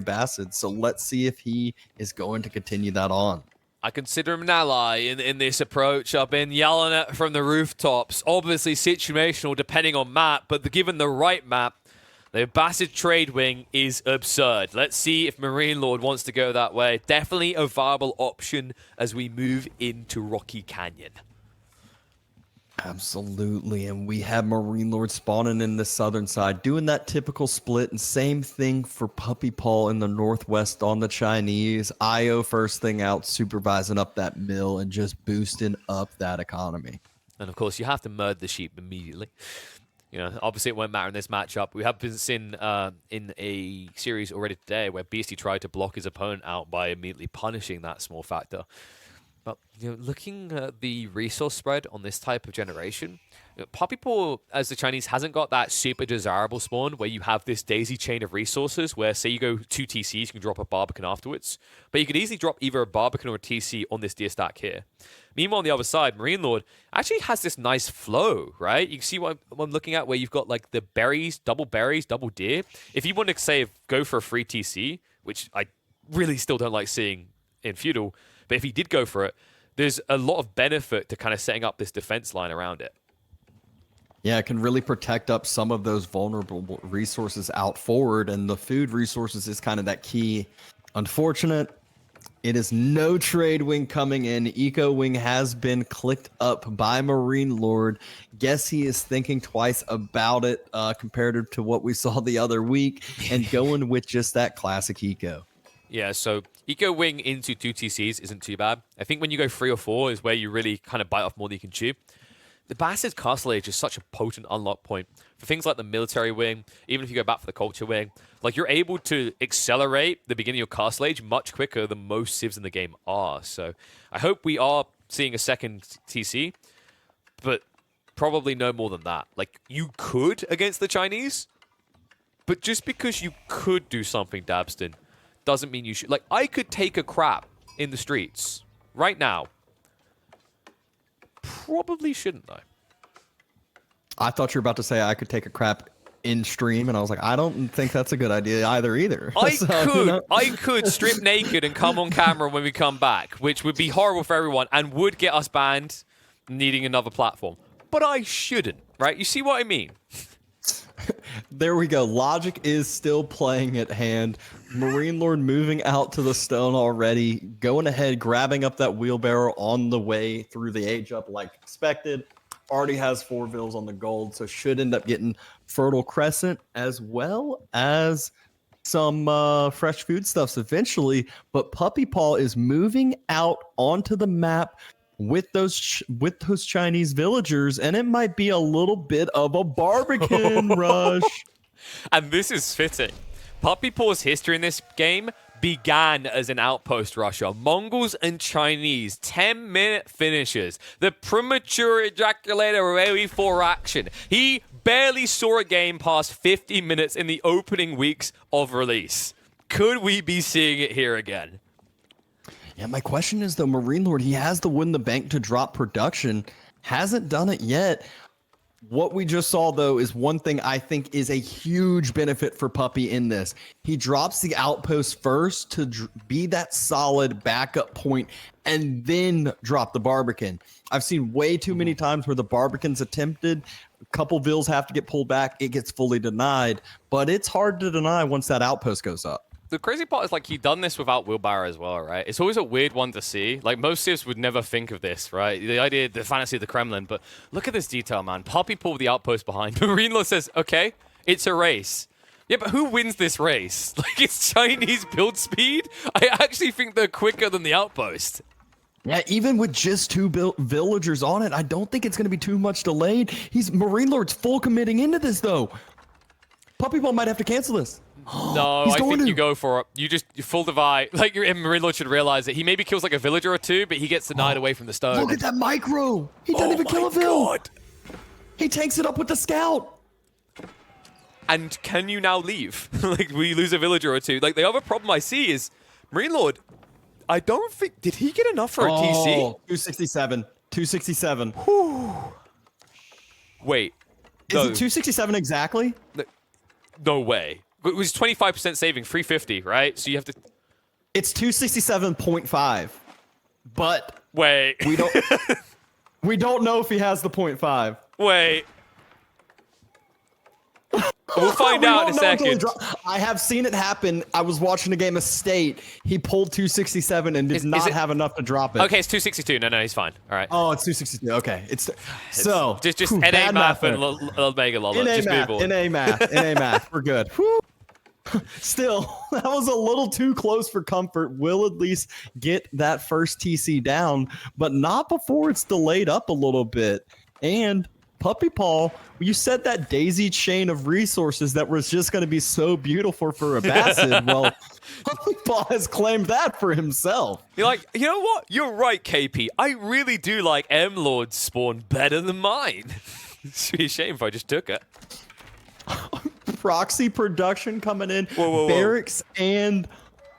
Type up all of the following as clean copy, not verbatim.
Bassett. So let's see if he is going to continue that on. I consider him an ally in this approach. I've been yelling it from the rooftops. Obviously situational depending on map, but given the right map, the Bassett trade wing is absurd. Let's see if MarineLorD wants to go that way. Definitely a viable option as we move into Rocky Canyon. Absolutely, and we have MarineLorD spawning in the southern side, doing that typical split, and same thing for PuppyPaw in the northwest on the Chinese. IO first thing out, supervising up that mill and just boosting up that economy. And of course, you have to murder the sheep immediately. You know, obviously it won't matter in this matchup. We have been seen in a series already today where Beastie tried to block his opponent out by immediately punishing that small factor. But, you know, looking at the resource spread on this type of generation, you know, PuppyPaw, as the Chinese, hasn't got that super desirable spawn where you have this daisy chain of resources where, say you go 2 TCs, you can drop a barbican afterwards. But you could easily drop either a barbican or a TC on this deer stack here. Meanwhile, on the other side, MarineLorD actually has this nice flow, right? You can see what I'm looking at where you've got like the berries, double deer. If you want to, say, go for a free TC, which I really still don't like seeing in Feudal, but if he did go for it, there's a lot of benefit to kind of setting up this defense line around it. Yeah, it can really protect up some of those vulnerable resources out forward, and the food resources is kind of that key. Unfortunate, it is no trade wing coming in. Eco wing has been clicked up by MarineLorD. Guess he is thinking twice about it compared to what we saw the other week and going with just that classic eco. Yeah, so eco wing into 2 TCs isn't too bad. I think when you go 3 or 4 is where you really kind of bite off more than you can chew. The Bassett Castle Age is such a potent unlock point for things like the military wing, even if you go back for the culture wing. Like, you're able to accelerate the beginning of Castle Age much quicker than most civs in the game are. So I hope we are seeing a second TC, but probably no more than that. Like, you could against the Chinese, but just because you could do something, Dabston, doesn't mean you should. Like, I could take a crap in the streets right now. Probably shouldn't, though. I thought you were about to say I could take a crap in stream, and I was like, I don't think that's a good idea either. I could strip naked and come on camera when we come back, which would be horrible for everyone and would get us banned, needing another platform. But I shouldn't, right? You see what I mean? There we go. Logic is still playing at hand. MarineLorD moving out to the stone already, going ahead, grabbing up that wheelbarrow on the way through the age up like expected. Already has 4 vills on the gold, so should end up getting Fertile Crescent as well as some fresh foodstuffs eventually. But PuppyPaw is moving out onto the map with those Chinese villagers, and it might be a little bit of a barbican rush. And this is fitting. PuppyPaw's history in this game began as an outpost rusher. Mongols and Chinese, 10-minute finishers. The premature ejaculator ready for action. He barely saw a game past 50 minutes in the opening weeks of release. Could we be seeing it here again? Yeah, my question is, though, MarineLorD, he has the win the bank to drop production. Hasn't done it yet. What we just saw, though, is one thing I think is a huge benefit for Puppy in this. He drops the outpost first to be that solid backup point and then drop the barbican. I've seen way too many times where the barbican's attempted, a couple vills have to get pulled back, it gets fully denied, but it's hard to deny once that outpost goes up. The crazy part is, like, he done this without wheelbarrow as well, right? It's always a weird one to see. Like, most civs would never think of this, right? The idea, the fantasy of the Kremlin. But look at this detail, man. PuppyPaw with the outpost behind. MarineLorD says, okay, it's a race. Yeah, but who wins this race? Like, it's Chinese build speed? I actually think they're quicker than the outpost. Yeah, even with just 2 villagers on it, I don't think it's going to be too much delayed. MarineLorD's full committing into this, though. PuppyPaw might have to cancel this. No, I think you go for it. You full divide. Like, MarineLorD should realize that he maybe kills like a villager or 2, but he gets denied away from the stone. Look at that micro. He doesn't even kill a vill. He takes it up with the scout. And can you now leave? Like, we lose a villager or 2. Like, the other problem I see is MarineLorD, I don't think, did he get enough for a TC? 267. 267. Whew. Wait. Is it 267 exactly? No way. It was 25% saving, 350, right? So you have to. It's 267.5, but Wait. we don't know if he has the 0.5. Wait. We'll find out in a second. I have seen it happen. I was watching a game of State. He pulled 267 and did not have enough to drop it. Okay, it's 262. No, he's fine. All right. Oh, it's 262. Okay. So just NA math and Omega Lola. Just move on. NA math. We're good. Whew. Still, that was a little too close for comfort. We'll at least get that first TC down, but not before it's delayed up a little bit. And PuppyPaw, you said that daisy chain of resources that was just going to be so beautiful for a Bassett. Well, PuppyPaw has claimed that for himself. You're like, you know what? You're right, KP. I really do like MLord's spawn better than mine. It's be a shame if I just took it. Proxy production coming in. Whoa. Barracks, and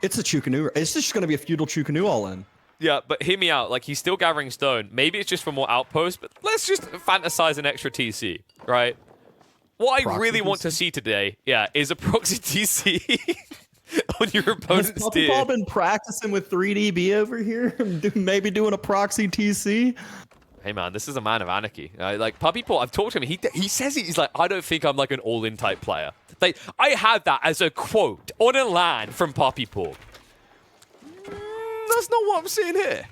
it's a Chukonu. It's just going to be a feudal Chukonu all in. Yeah, but hear me out. Like, he's still gathering stone. Maybe it's just for more outposts, but let's just fantasize an extra TC, right? What I really want to see today, is a proxy TC on your opponent's tier. Has PuppyPaw been practicing with 3DB over here? Maybe doing a proxy TC? Hey, man, this is a man of anarchy. Like, PuppyPaw, I've talked to him. He says he's like, I don't think I'm like an all-in type player. Like, I had that as a quote on a LAN from PuppyPaw. That's not what I'm seeing here.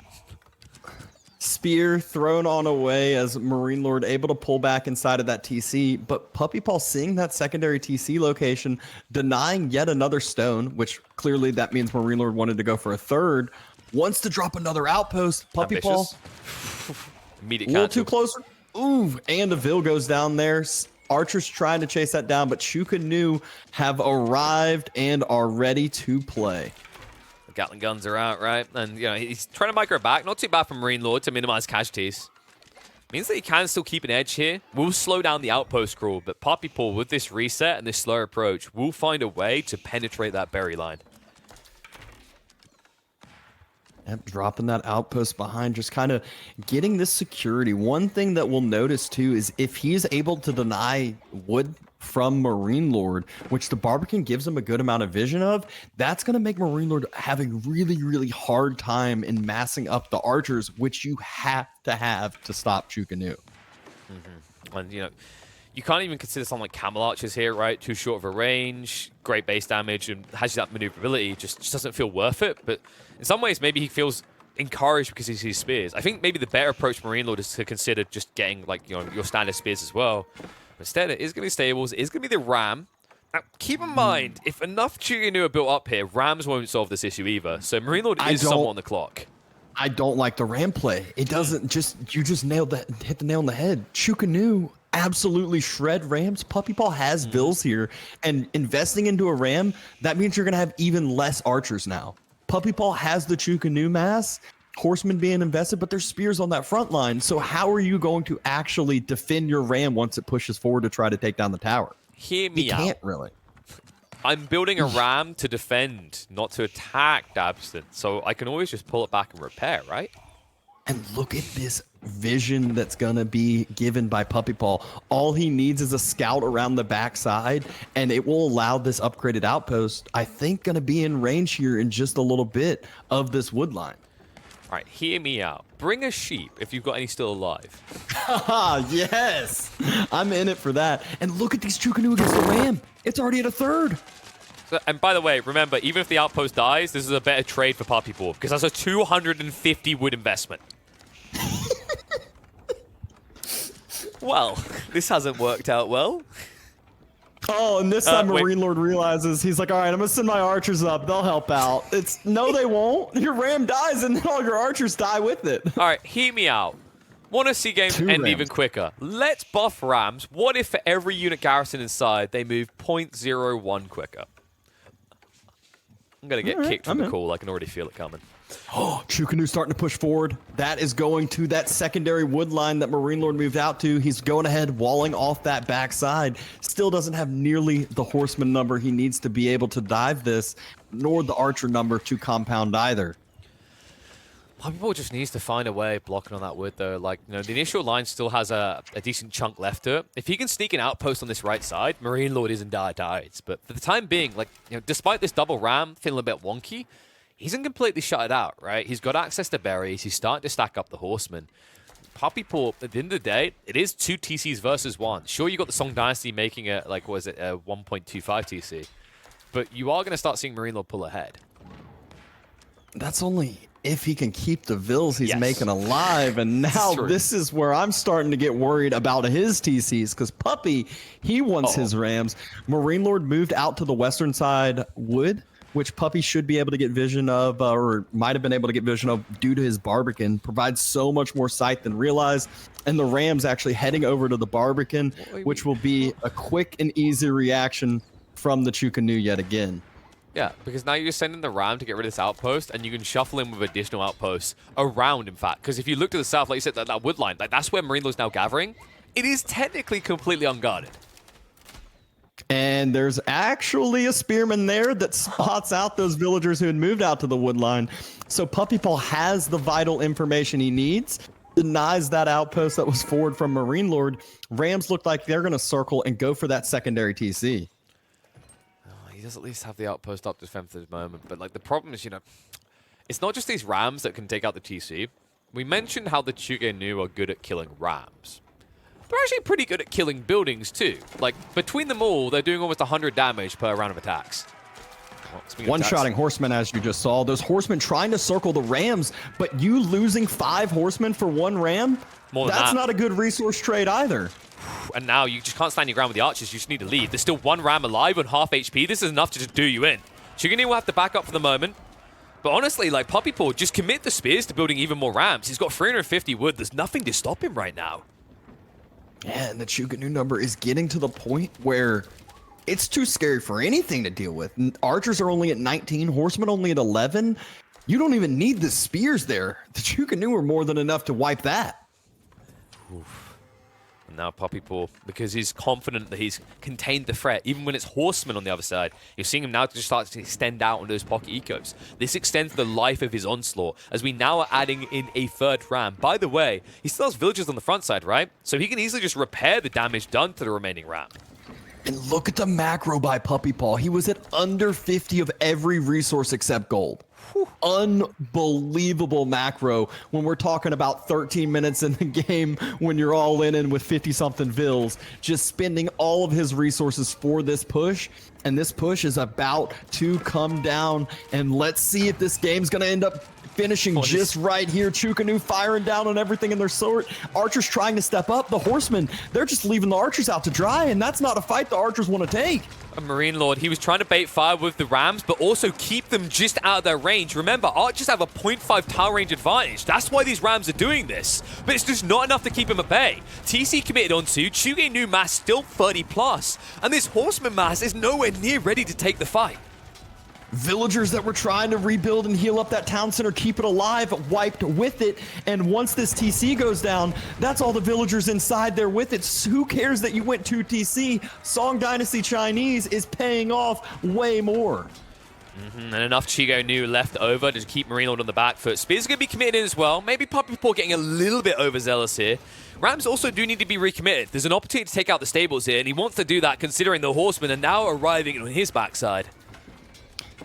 Spear thrown on away as MarineLorD able to pull back inside of that TC, but PuppyPaw seeing that secondary TC location, denying yet another stone, which clearly that means MarineLorD wanted to go for a third, wants to drop another outpost. PuppyPaw, immediate a little too close. Ooh, and a Vil goes down there. Archers trying to chase that down, but Chukonu have arrived and are ready to play. Gatling guns are out, right? And, you know, he's trying to micro back. Not too bad for MarineLorD to minimize casualties. Means that he can still keep an edge here. Will slow down the outpost crawl, but PuppyPaw, with this reset and this slow approach, will find a way to penetrate that berry line. Yep, dropping that outpost behind, just kind of getting this security. One thing that we'll notice, too, is if he's able to deny wood from MarineLorD, which the Barbican gives him a good amount of vision of, that's going to make MarineLorD have a really, really hard time in massing up the archers, which you have to stop Chukonu. And, you know, you can't even consider something like camel archers here, right? Too short of a range, great base damage, and has that maneuverability. Just doesn't feel worth it. But in some ways, maybe he feels encouraged because he sees spears. I think maybe the better approach for MarineLorD is to consider just getting, like, you know, your standard spears as well. Instead, it is going to be stables. It is going to be the ram. Now, keep in mind, if enough Chukonu are built up here, rams won't solve this issue either. So MarineLorD is somewhat on the clock. I don't like the ram play. It doesn't just, you just nailed that, hit the nail on the head. Chukonu absolutely shred rams. PuppyPaw has Vils here, and investing into a ram, that means you're going to have even less archers now. PuppyPaw has the Chukonu mass, horsemen being invested, but there's spears on that front line. So how are you going to actually defend your ram once it pushes forward to try to take down the tower? Hear me out. You can't really. I'm building a ram to defend, not to attack DrDabston. So I can always just pull it back and repair, right? And look at this vision that's going to be given by PuppyPaw. All he needs is a scout around the backside, and it will allow this upgraded outpost, I think, going to be in range here in just a little bit of this wood line. All right, hear me out. Bring a sheep if you've got any still alive. Yes, I'm in it for that. And look at these Chukonu against the ram. It's already at a third. So, and by the way, remember, even if the outpost dies, this is a better trade for PuppyPaw because that's a 250 wood investment. Well, this hasn't worked out well. Oh, and this time MarineLorD realizes, he's like, all right, I'm going to send my archers up. They'll help out. It's, no, they won't. Your ram dies, and then all your archers die with it. All right, hear me out. Want to see games end even quicker? Let's buff rams. What if for every unit garrison inside, they move 0.01 quicker? I'm going to get kicked from the call. I can already feel it coming. Oh, Chukonu starting to push forward. That is going to that secondary wood line that MarineLorD moved out to. He's going ahead, walling off that backside. Still doesn't have nearly the horseman number he needs to be able to dive this, nor the archer number to compound either. PuppyPaw just needs to find a way of blocking on that wood, though. Like, you know, the initial line still has a decent chunk left to it. If he can sneak an outpost on this right side, MarineLorD is in dire tides. But for the time being, like, you know, despite this double ram feeling a bit wonky, he hasn't completely shut it out, right? He's got access to berries. He's starting to stack up the horsemen. PuppyPaw, at the end of the day, it is 2 TCs versus 1. Sure, you got the Song Dynasty making it, like, was it a 1.25 TC? But you are going to start seeing MarineLorD pull ahead. That's only if he can keep the vills he's making alive. And now this is where I'm starting to get worried about his TCs, because Puppy, he wants his rams. MarineLorD moved out to the western side wood, which Puppy should be able to get vision of, or might have been able to get vision of due to his barbican. Provides so much more sight than realized. And the rams actually heading over to the barbican, which will be a quick and easy reaction from the Chukonu yet again. Yeah, because now you're sending the ram to get rid of this outpost, and you can shuffle in with additional outposts around, in fact. Because if you look to the south, like you said, that wood line, like that's where MarineLorD's now gathering. It is technically completely unguarded. And there's actually a spearman there that spots out those villagers who had moved out to the wood line. So PuppyPaw has the vital information he needs. Denies that outpost that was forward from MarineLorD. Rams look like they're going to circle and go for that secondary TC. He does at least have the outpost up to defend for the moment, but like the problem is, you know, it's not just these rams that can take out the TC. We mentioned how the Chukonu are good at killing rams. They're actually pretty good at killing buildings too. Like between them all, they're doing almost 100 damage per round of attacks. Well, one-shotting horsemen, as you just saw. Those horsemen trying to circle the rams, but you losing 5 horsemen for 1 ram? That's not a good resource trade either. And now you just can't stand your ground with the archers. You just need to leave. There's still 1 ram alive on half HP. This is enough to just do you in. Chukonu will have to back up for the moment. But honestly, like PuppyPaw, just commit the spears to building even more rams. He's got 350 wood. There's nothing to stop him right now. Yeah, and the Chukonu number is getting to the point where it's too scary for anything to deal with. Archers are only at 19, horsemen only at 11. You don't even need the spears there. The Chukonu are more than enough to wipe that. Oof. And now PuppyPaw, because he's confident that he's contained the threat, even when it's horsemen on the other side, you're seeing him now just start to extend out on those pocket ecos. This extends the life of his onslaught, as we now are adding in a 3rd ram. By the way, he still has villagers on the front side, right? So he can easily just repair the damage done to the remaining ram. And look at the macro by PuppyPaw. He was at under 50 of every resource except gold. Unbelievable macro when we're talking about 13 minutes in the game, when you're all in with 50-something vills, just spending all of his resources for this push. And this push is about to come down. And let's see if this game's going to end up finishing just right here. Chukonu firing down on everything in their sword. Archers trying to step up. The horsemen, they're just leaving the archers out to dry, and that's not a fight the archers want to take. MarineLorD, he was trying to bait fire with the rams, but also keep them just out of their range. Remember, archers have a 0.5 tower range advantage. That's why these rams are doing this. But it's just not enough to keep him at bay. TC committed onto, Chukonu mass still 30 plus, and this horseman mass is nowhere near ready to take the fight. Villagers that were trying to rebuild and heal up that town center, keep it alive, wiped with it. And once this TC goes down, that's all the villagers inside there with it. So who cares that you went 2 TC? Song Dynasty Chinese is paying off way more. And enough Chukonu left over to keep MarineLorD on the back foot. Spears are going to be committed in as well. Maybe PuppyPaw getting a little bit overzealous here. Rams also do need to be recommitted. There's an opportunity to take out the stables here, and he wants to do that considering the horsemen are now arriving on his backside.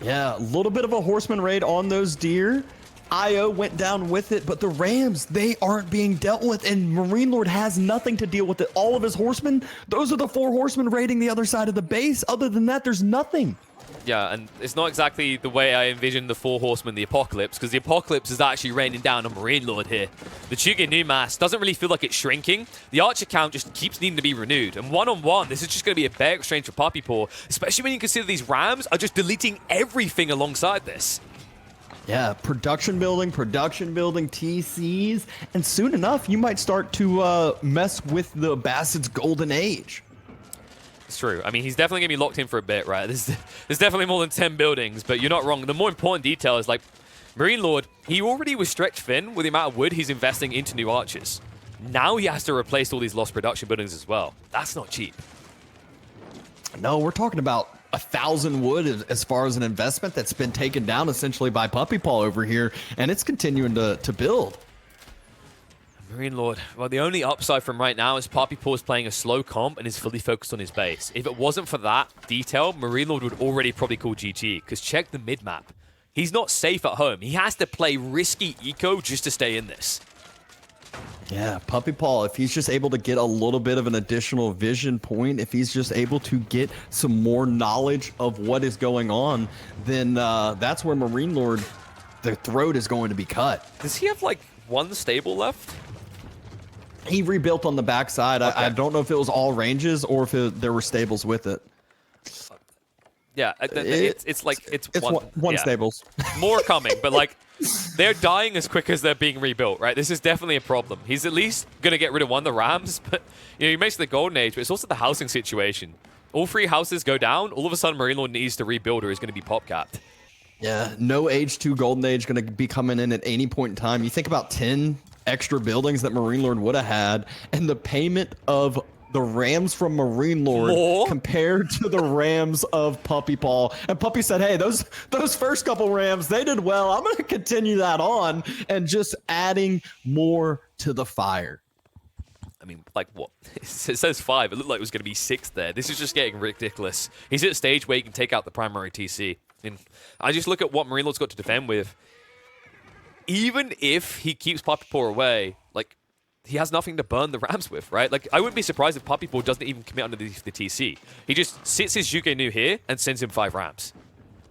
Yeah, a little bit of a horseman raid on those deer. IO went down with it, but the Rams, they aren't being dealt with, and MarineLorD has nothing to deal with it. All of his horsemen, those are the 4 horsemen raiding the other side of the base. Other than that, there's nothing. Yeah, and it's not exactly the way I envisioned the 4 horsemen, the Apocalypse, because the Apocalypse is actually raining down on MarineLorD here. The Chukonu mass doesn't really feel like it's shrinking. The archer count just keeps needing to be renewed. And one-on-one, this is just going to be a bear exchange for PuppyPaw, especially when you consider these rams are just deleting everything alongside this. Yeah, production building, TCs, and soon enough, you might start to mess with the Bassett's golden age. It's true. I mean, he's definitely going to be locked in for a bit, right? There's definitely more than 10 buildings, but you're not wrong. The more important detail is, like, MarineLorD, he already was stretched thin with the amount of wood he's investing into new archers. Now he has to replace all these lost production buildings as well. That's not cheap. No, we're talking about 1,000 wood as far as an investment that's been taken down essentially by PuppyPaw over here, and it's continuing to build. MarineLorD, well, the only upside from right now is PuppyPaw is playing a slow comp and is fully focused on his base. If it wasn't for that detail, MarineLorD would already probably call GG, because check the mid-map. He's not safe at home. He has to play risky eco just to stay in this. Yeah, PuppyPaw, if he's just able to get a little bit of an additional vision point, if he's just able to get some more knowledge of what is going on, then that's where MarineLorD, the throat is going to be cut. Does he have, like, one stable left? He rebuilt on the backside. Okay. I don't know if it was all ranges or if there were stables with it. Yeah, it's one yeah. Stables. More coming, but like they're dying as quick as they're being rebuilt, right? This is definitely a problem. He's at least gonna get rid of one of the Rams, but you mentioned the Golden Age, but it's also the housing situation. All 3 houses go down. All of a sudden, MarineLorD needs to rebuild or is going to be pop capped. Yeah, no Age 2 Golden Age going to be coming in at any point in time. You think about 10 extra buildings that MarineLorD would have had, and the payment of the Rams from MarineLorD compared to the Rams of PuppyPaw. And Puppy said, hey, those first couple Rams, they did well. I'm going to continue that on and just adding more to the fire. I mean, like what? It says 5. It looked like it was going to be 6 there. This is just getting ridiculous. He's at a stage where he can take out the primary TC. And I just look at what MarineLorD's got to defend with. Even if he keeps PuppyPaw away, like, he has nothing to burn the Rams with, right? Like, I wouldn't be surprised if PuppyPaw doesn't even commit underneath the TC. He just sits his Chukonu here and sends him 5 Rams.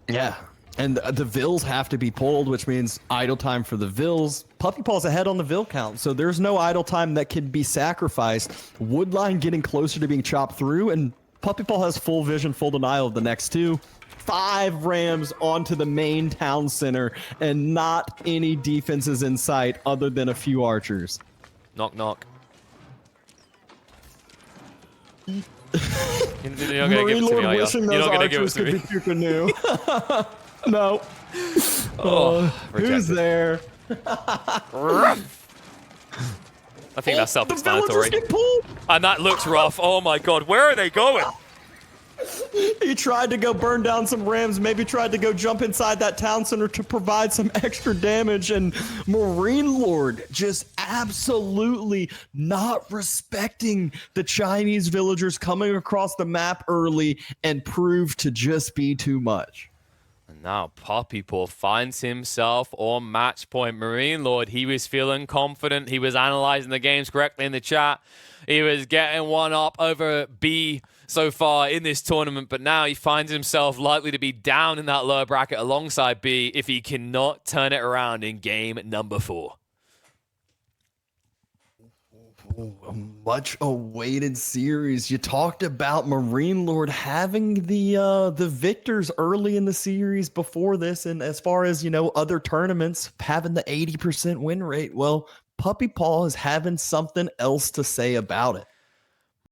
Yeah. And the Vills have to be pulled, which means idle time for the Vills. PuppyPaw's ahead on the Vill count, so there's no idle time that can be sacrificed. Woodline getting closer to being chopped through, and PuppyPaw has full vision, full denial of the next 2. 5 Rams onto the main town center, and not any defenses in sight other than a few archers. Knock, knock. You're not going to give it to me, are you? Wishing You're those not going to give it archers to could me. be Chukonu. No. Who's there? I think that's self-explanatory. And that looks rough. Oh my god, where are they going? He tried to go burn down some Rams, maybe tried to go jump inside that town center to provide some extra damage, and MarineLorD just absolutely not respecting the Chinese villagers coming across the map early and proved to just be too much. And now PuppyPaw finds himself on match point. MarineLorD, he was feeling confident. He was analyzing the games correctly in the chat. He was getting one up over B so far in this tournament, but now he finds himself likely to be down in that lower bracket alongside B if he cannot turn it around in game number 4. A much awaited series. You talked about MarineLorD having the victors early in the series before this, and as far as, you know, other tournaments having the 80% win rate, well, PuppyPaw is having something else to say about it.